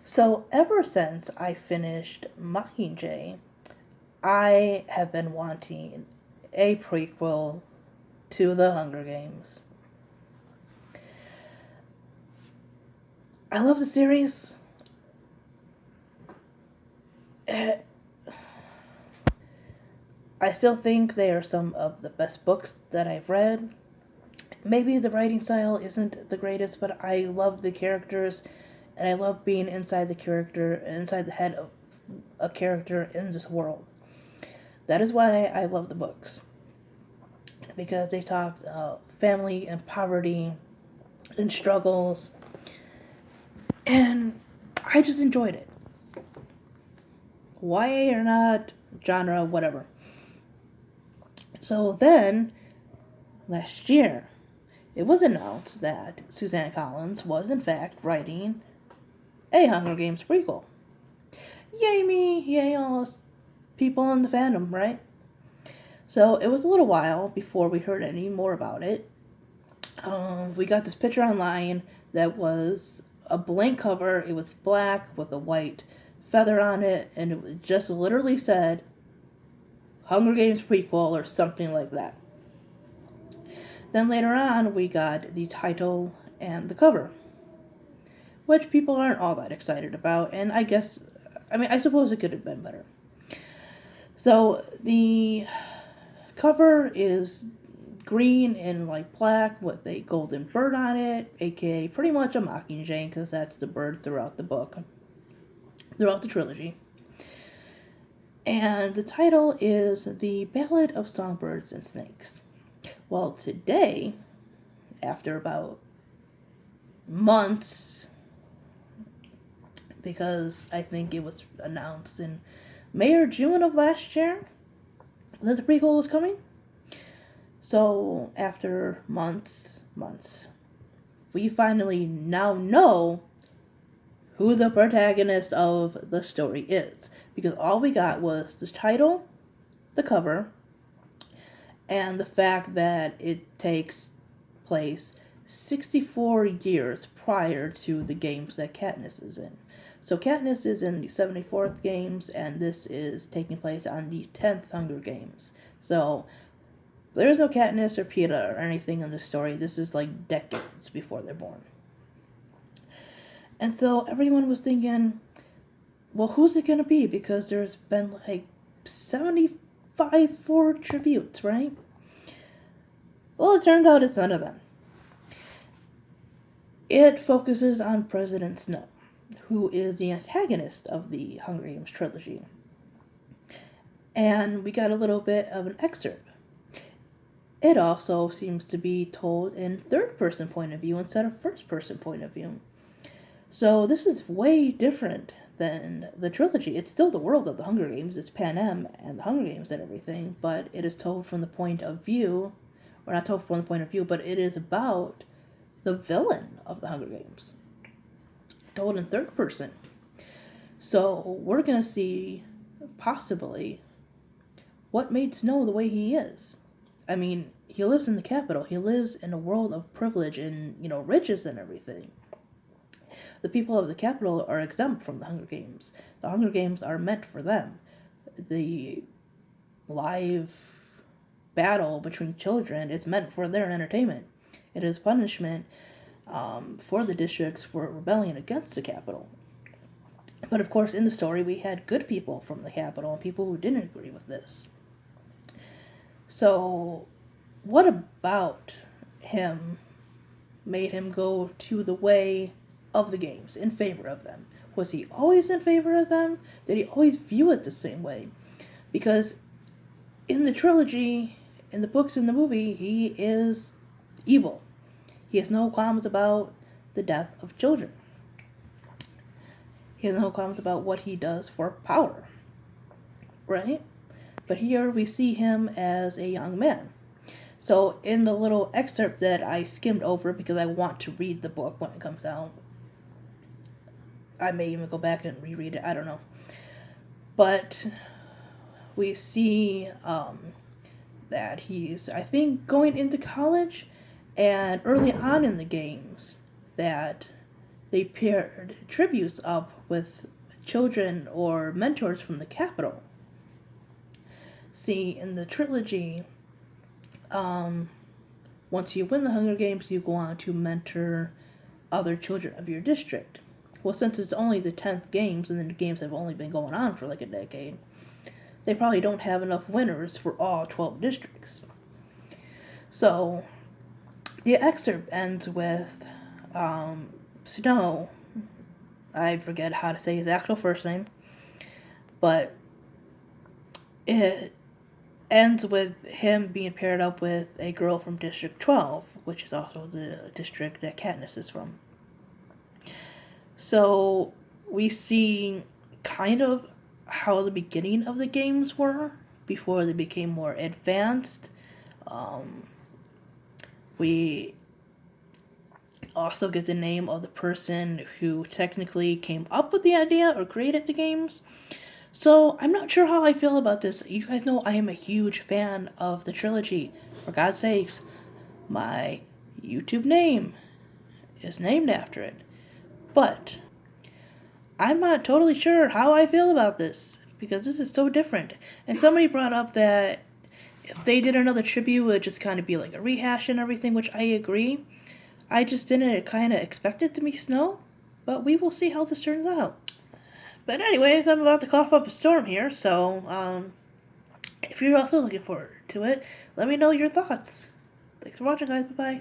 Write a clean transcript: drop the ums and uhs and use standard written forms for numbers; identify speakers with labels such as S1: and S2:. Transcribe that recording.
S1: So, ever since I finished Mockingjay, I have been wanting a prequel to The Hunger Games. I love the series. Eh, I still think they are some of the best books that I've read. Maybe the writing style isn't the greatest, but I love the characters and I love being inside the character, inside the head of a character in this world. That is why I love the books. Because they talk family and poverty and struggles, and I just enjoyed it. YA or not, genre, whatever. So then, last year, it was announced that Suzanne Collins was in fact writing a Hunger Games prequel. Yay me, yay all us people in the fandom, right? So it was a little while before we heard any more about it. We got this picture online that was a blank cover. It was black with a white feather on it, and it just literally said Hunger Games prequel or something like that. Then later on, we got the title and the cover, which people aren't all that excited about, and I suppose it could have been better. So the cover is green and like black with a golden bird on it, aka pretty much a mockingjay, because that's the bird throughout the book, throughout the trilogy. And the title is The Ballad of Songbirds and Snakes. Well, today, after about months, because I think it was announced in May or June of last year that the prequel was coming. So, after months, we finally now know who the protagonist of the story is. Because all we got was the title, the cover, and the fact that it takes place 64 years prior to the games that Katniss is in. So Katniss is in the 74th games, and this is taking place on the 10th Hunger Games. So there's no Katniss or Peeta or anything in this story. This is like decades before they're born. And so everyone was thinking, well, who's it going to be? Because there's been like 75 for tributes, right? Well, it turns out it's none of them. It focuses on President Snow, who is the antagonist of the Hunger Games trilogy. And we got a little bit of an excerpt. It also seems to be told in third person point of view instead of first person point of view. So this is way different than the trilogy. It's still the world of the Hunger Games. It's Panem and the Hunger Games and everything, but it is told from the point of view, or not told from the point of view, but it is about the villain of the Hunger Games, told in third person. So we're going to see possibly what made Snow the way he is. I mean, he lives in the capital. He lives in a world of privilege and, riches and everything. The people of the capital are exempt from the Hunger Games. The Hunger Games are meant for them. The live battle between children is meant for their entertainment. It is punishment for the districts for rebellion against the capital. But of course, in the story, we had good people from the capital and people who didn't agree with this. So, what about him made him go to the way of the games, in favor of them? Was he always in favor of them? Did he always view it the same way? Because in the trilogy, in the books, in the movie, he is evil. He has no qualms about the death of children. He has no qualms about what he does for power. Right? But here we see him as a young man. So in the little excerpt that I skimmed over because I want to read the book when it comes out, I may even go back and reread it, I don't know. But we see that he's, I think, going into college, and early on in the games that they paired tributes up with children or mentors from the capital. See, in the trilogy, once you win the Hunger Games, you go on to mentor other children of your district. Well, since it's only the 10th games, and the games have only been going on for like a decade, they probably don't have enough winners for all 12 districts. So, the excerpt ends with Snow, I forget how to say his actual first name, but it ends with him being paired up with a girl from District 12, which is also the district that Katniss is from. So we see kind of how the beginning of the games were before they became more advanced. We also get the name of the person who technically came up with the idea or created the games. So I'm not sure how I feel about this. You guys know I am a huge fan of the trilogy. For God's sakes, my YouTube name is named after it. But I'm not totally sure how I feel about this, because this is so different. And somebody brought up that if they did another tribute, it would just kind of be like a rehash and everything, which I agree. I just didn't kind of expect it to be Snow, but we will see how this turns out. But anyways, I'm about to cough up a storm here, so if you're also looking forward to it, let me know your thoughts. Thanks for watching, guys. Bye-bye.